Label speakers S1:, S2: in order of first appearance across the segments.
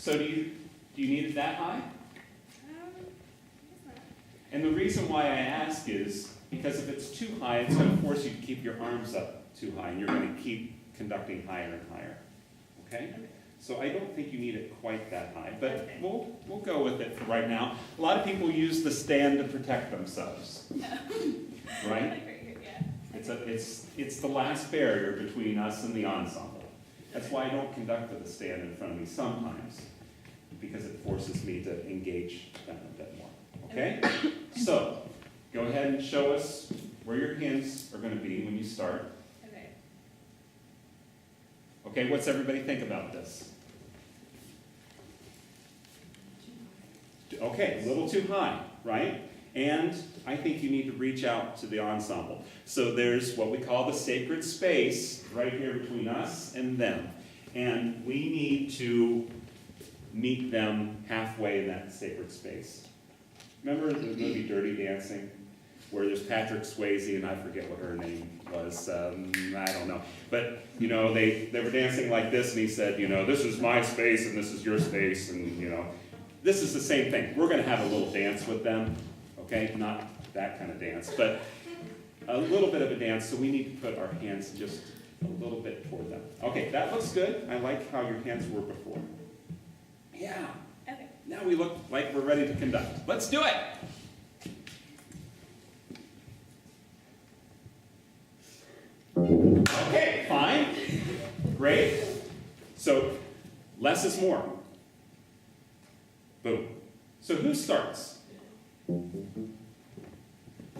S1: So do you need it that high?
S2: Guess not.
S1: And the reason why I ask is because if it's too high, it's going to force you to keep your arms up too high, and you're going to keep conducting higher and higher. Okay?
S2: Okay.
S1: So I don't think you need it quite that high, but
S2: Okay.
S1: we'll go with it for right now. A lot of people use the stand to protect themselves, right?
S2: Like right here, yeah.
S1: It's the last barrier between us and the ensemble. That's why I don't conduct with a stand in front of me sometimes, because it forces me to engage them a bit more. Okay? So, go ahead and show us where your hands are going to be when you start.
S2: Okay.
S1: Okay, what's everybody think about this? Okay, a little too high, right? And I think you need to reach out to the ensemble. So there's what we call the sacred space right here between us and them. And we need to meet them halfway in that sacred space. Remember the movie Dirty Dancing? Where there's Patrick Swayze, and I forget what her name was, I don't know. But, you know, they were dancing like this, and he said, you know, this is my space, and this is your space, and, you know. This is the same thing. We're going to have a little dance with them, okay? Not that kind of dance, but a little bit of a dance, so we need to put our hands just a little bit toward them. Okay, that looks good. I like how your hands were before. Yeah.
S2: Okay.
S1: Now we look like we're ready to conduct. Let's do it! Okay, fine. Great. So, less is more. Boom. So who starts?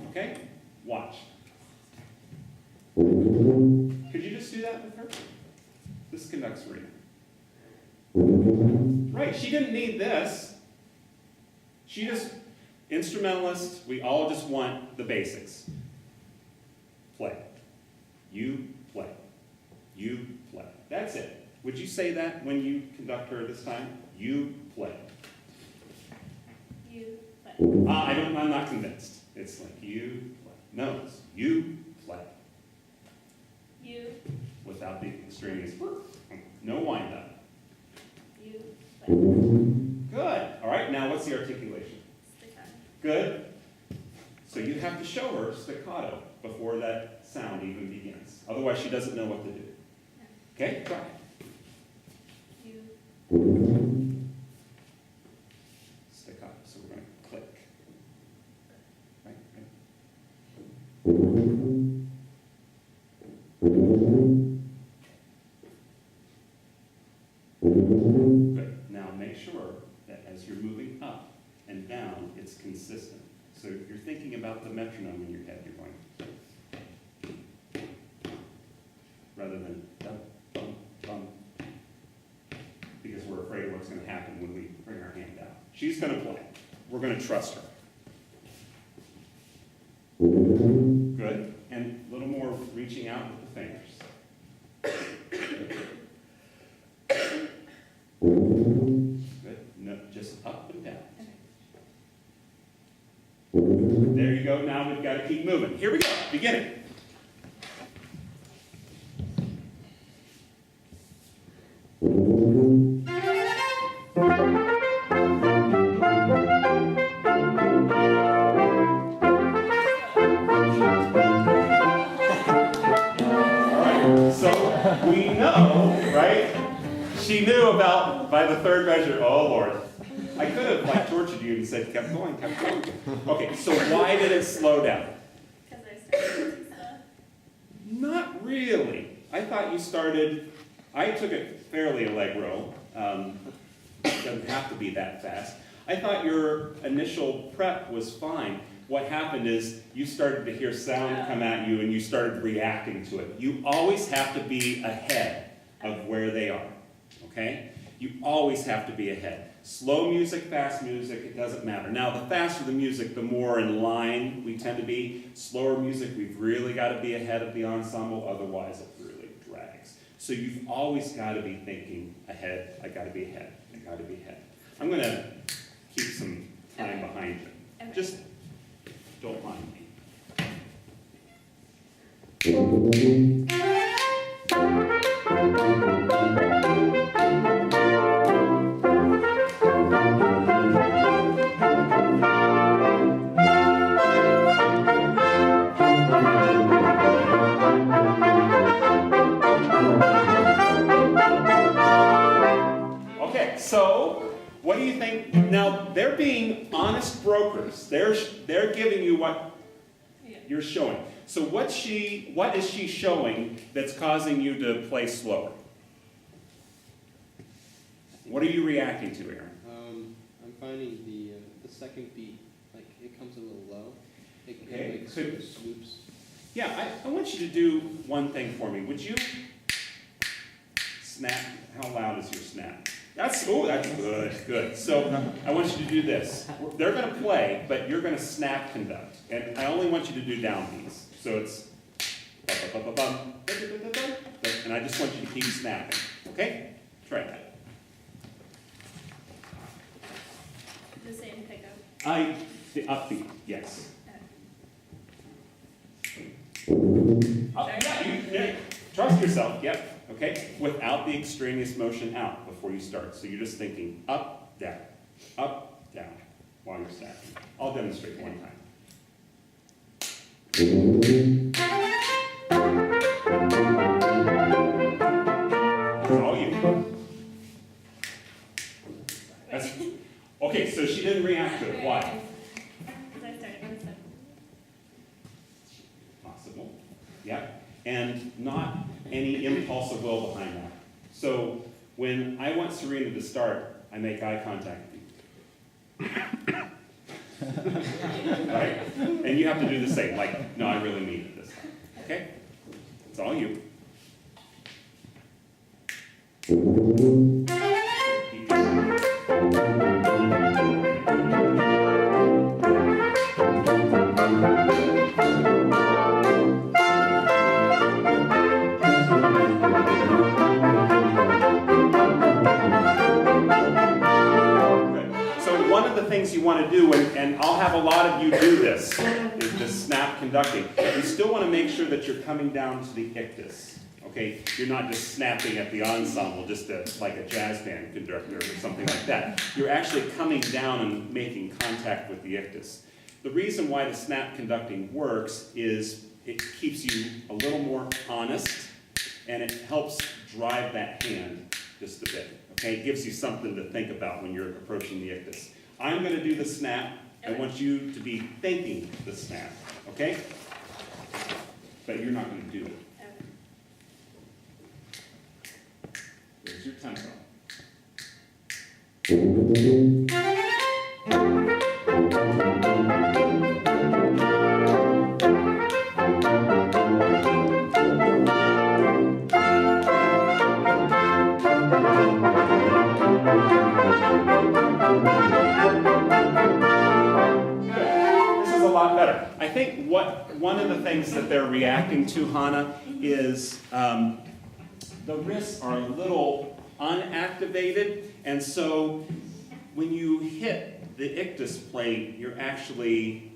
S1: Okay, watch. Could you just do that with her? This conducts Rita. Right, she didn't need this. She just, instrumentalist, we all just want the basics. Play. You play. You play. That's it. Would you say that when you conduct her this time? You play.
S2: You play.
S1: I'm not convinced. It's like you play. No, it's you play.
S2: You.
S1: Without the extraneous. No wind up.
S2: You play.
S1: Good. All right, now what's the articulation?
S2: Staccato.
S1: Good. So you have to show her staccato before that sound even begins. Otherwise, she doesn't know what to do. Okay, try it.
S2: You.
S1: Staccato. So we're going to click. Right, Good. Now make sure that as you're moving up and down, it's consistent. So if you're thinking about the metronome in your head, you're going rather than dum, bum, bum, because we're afraid of what's going to happen when we bring our hand down. She's going to play. We're going to trust her. Good. And a little more reaching out with the fingers. Good. No, just up and down. There you go. Now we've got to keep moving. Here we go. Beginning. We know, right? She knew about, by the third measure, oh Lord. I could have tortured you and said, kept going. Okay, so why did it slow down?
S2: Because I started to stuff.
S1: Not really. I thought you started, I took it fairly allegro. It doesn't have to be that fast. I thought your initial prep was fine. What happened is you started to hear sound come at you and you started reacting to it. You always have to be ahead of where they are, okay? You always have to be ahead. Slow music, fast music, it doesn't matter. Now, the faster the music, the more in line we tend to be. Slower music, we've really got to be ahead of the ensemble, otherwise it really drags. So you've always got to be thinking ahead. I got to be ahead. I got to be ahead. I'm going to keep some time behind you.
S2: Okay.
S1: Just don't mind me. Okay, so what do you think? Now, they're being honest brokers. They're giving you what
S2: Yeah.
S1: you're showing. So what is she showing that's causing you to play slower? What are you reacting to, Aaron?
S3: I'm finding the second beat, like it comes a little low.
S1: Okay,
S3: It
S1: so-
S3: sort of swoops.
S1: Yeah, I want you to do one thing for me. Would you snap? How loud is your snap? That's good, good. So I want you to do this. They're going to play, but you're going to snap conduct. And I only want you to do downbeats. So it's and I just want you to keep snapping. Okay? Try that.
S2: The same pickup.
S1: The upbeat, yes. Yeah, trust yourself, yep, okay? Without the extraneous motion out before you start. So you're just thinking up, down, while you're snapping. I'll demonstrate one time. That's all you. That's, okay, so she didn't react to it. Why?
S2: Because I started with some.
S1: Possible, yeah, and not any impulse of will behind that. So when I want Serena to start, I make eye contact with you. Right? And you have to do the same, like, no, I really mean it this time, okay? It's all you. Keep going. Good. So one of the things you want to do, and I'll have a lot of you do this, is this snap conducting. You still want to make sure that you're coming down to the ictus. Okay, you're not just snapping at the ensemble, just like a jazz band conductor or something like that. You're actually coming down and making contact with the ictus. The reason why the snap conducting works is it keeps you a little more honest, and it helps drive that hand just a bit. Okay, it gives you something to think about when you're approaching the ictus. I'm going to do the snap. I want you to be thinking the snap. Okay, but you're not going to do it. There's your tempo. This is a lot better. I think one of the things that they're reacting to, Hannah, is the wrists are a little unactivated, and so when you hit the ictus plane, you're actually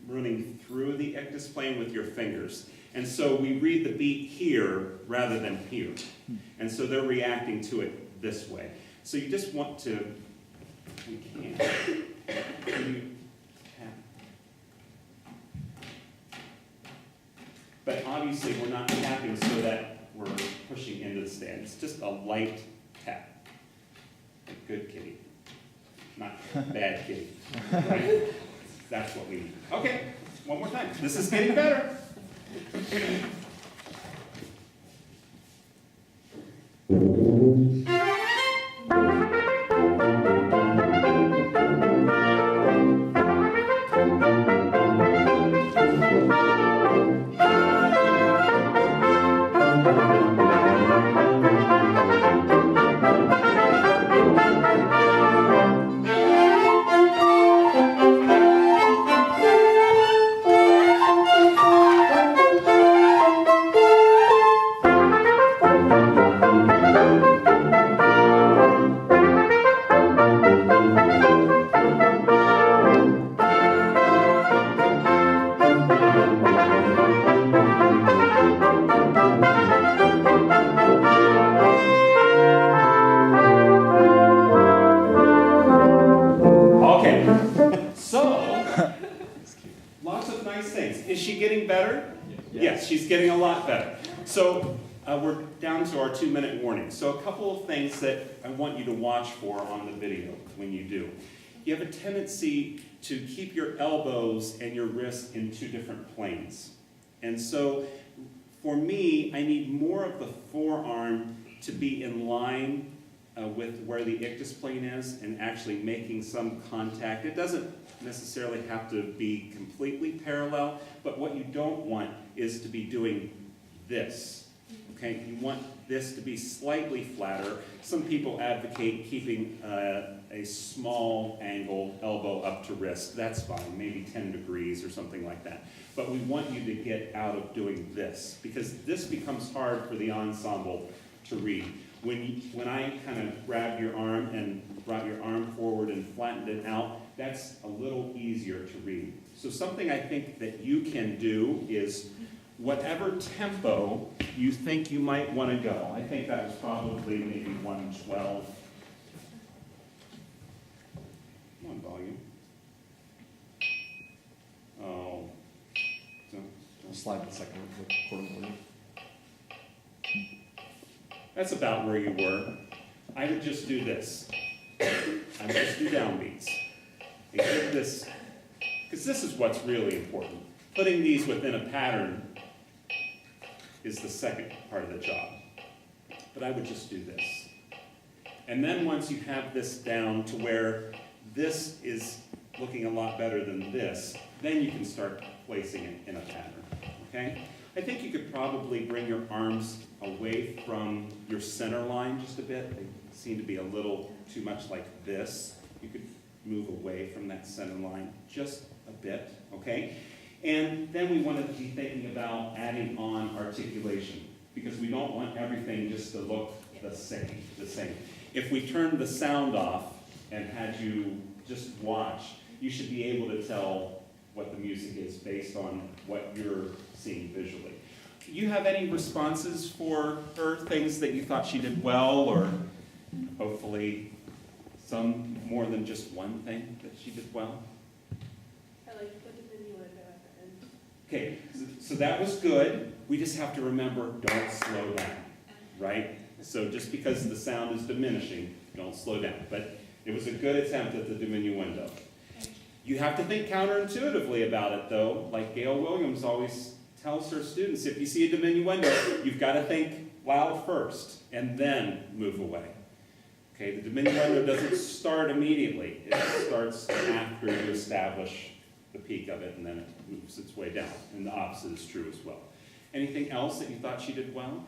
S1: running through the ictus plane with your fingers. And so we read the beat here rather than here. And so they're reacting to it this way. So you just want to, we can you tap? But obviously we're not tapping so that we're pushing into the stand. It's just a light tap. Good kitty. Not bad kitty. Right? That's what we need. Okay, one more time. This is getting better. Okay, so lots of nice things. Is she getting better? Yes, she's getting a lot better. So we're down to our 2-minute warning. So a couple of things that I want you to watch for on the video when you do. You have a tendency to keep your elbows and your wrists in 2 different planes. And so for me, I need more of the forearm to be in line with where the ictus plane is and actually making some contact. It doesn't necessarily have to be completely parallel, but what you don't want is to be doing this. Okay, you want this to be slightly flatter. Some people advocate keeping a small angle elbow up to wrist. That's fine, maybe 10 degrees or something like that. But we want you to get out of doing this, because this becomes hard for the ensemble to read. When I kind of grabbed your arm and brought your arm forward and flattened it out, that's a little easier to read. So something I think that you can do is whatever tempo you think you might want to go. I think that was probably maybe 112. Come on, volume. Oh.
S4: I'll slide the second quarter.
S1: That's about where you were. I would just do this. I would just do downbeats. And keep this, because this is what's really important. Putting these within a pattern is the second part of the job. But I would just do this. And then once you have this down to where this is looking a lot better than this, then you can start placing it in a pattern, okay? I think you could probably bring your arms away from your center line just a bit. They seem to be a little too much like this. You could move away from that center line just a bit, okay? And then we want to be thinking about adding on articulation, because we don't want everything just to look the same. If we turned the sound off and had you just watch, you should be able to tell what the music is based on what you're seeing visually. Do you have any responses for her, things that you thought she did well, or hopefully some more than just one thing that she did well?
S2: I like the diminuendo at the end.
S1: Okay, so that was good. We just have to remember, don't slow down, right? So just because the sound is diminishing, don't slow down. But it was a good attempt at the diminuendo. You have to think counterintuitively about it, though. Like Gail Williams always tells her students, if you see a diminuendo, you've got to think loud first and then move away. Okay, the diminuendo doesn't start immediately. It starts after you establish the peak of it, and then it moves its way down. And the opposite is true as well. Anything else that you thought she did well?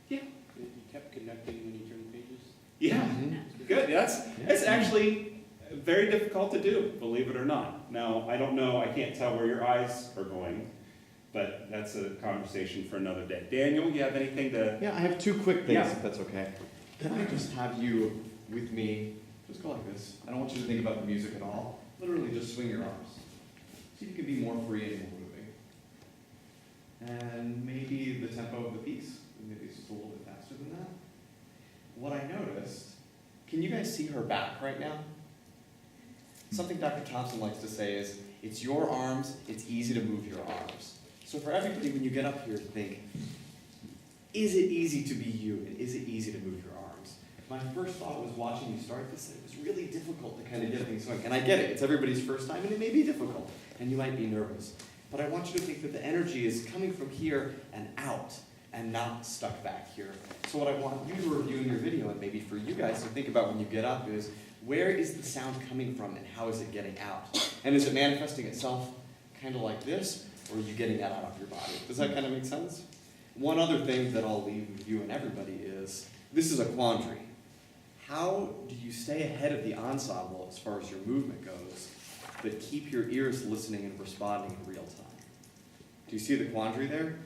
S1: Yeah.
S3: You kept connecting when you turned pages.
S1: Yeah, good. That's actually very difficult to do, believe it or not. Now, I don't know, I can't tell where your eyes are going, but that's a conversation for another day. Daniel, you have anything to...
S4: Yeah, I have 2 quick things,
S1: Yeah.
S4: if that's okay. Can I just have you with me, just go like this. I don't want you to think about the music at all. Literally just swing your arms. See if you can be more free and more moving. And maybe the tempo of the piece, maybe it's just a little bit faster than that. What I noticed, can you guys see her back right now? Something Dr. Thompson likes to say is, it's your arms, it's easy to move your arms. So for everybody, when you get up here, think, is it easy to be you, and is it easy to move your arms? My first thought was watching you start this, and it was really difficult to kind of get things going. And I get it, it's everybody's first time, and it may be difficult, and you might be nervous. But I want you to think that the energy is coming from here and out, and not stuck back here. So what I want you to review in your video, and maybe for you guys to think about when you get up, is where is the sound coming from, and how is it getting out? And is it manifesting itself kind of like this, or are you getting that out of your body? Does that kind of make sense? One other thing that I'll leave with you and everybody is, this is a quandary. How do you stay ahead of the ensemble as far as your movement goes, but keep your ears listening and responding in real time? Do you see the quandary there?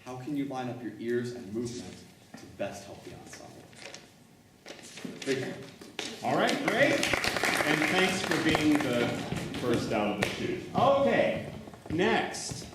S4: How can you line up your ears and movement to best help the ensemble? Thank you.
S1: All right, great. And thanks for being the first out of the chute. Okay, next.